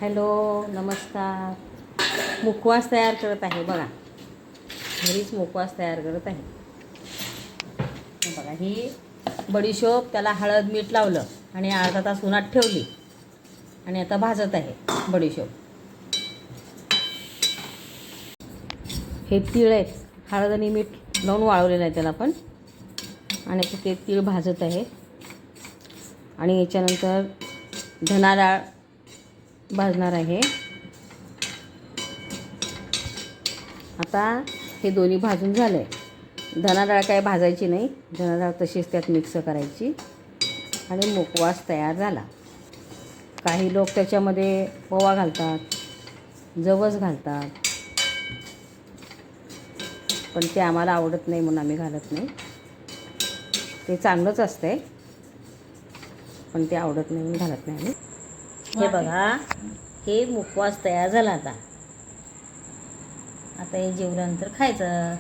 Hello, नमस्कार. मुखवास तयार करत आहे बघा. घरीच मुखवास तयार करत आहे. बघा, ही बडीशोप, त्याला हळद मीठ लावलं आणि अर्धा तास उन्हात ठेवली आणि आता भाजत आहे बडीशोप. हे तीळ आहेत, हळद आणि मीठ लावून वाळवलेलं आहे त्याला पण. आणि आता ते तीळ भाजत आहे. आणि याच्यानंतर धना डाळ भाजणार आहे. आता हे दोन्ही भाजून झाले. धना डाळ काय भाजायची नाही, धना डाळ तशीच त्यात मिक्स करायची आणि मुखवास तयार झाला. काही लोक त्याच्यामध्ये ओवा घालतात, जवस घालतात, पण ते आम्हाला आवडत नाही म्हणून आम्ही घालत नाही. ते चांगलंच असतंय, पण ते आवडत नाही म्हणून घालत नाही आम्ही. हे बघा, हे मुखवास तयार झाला. आता हे जेवल्यानंतर खायचं.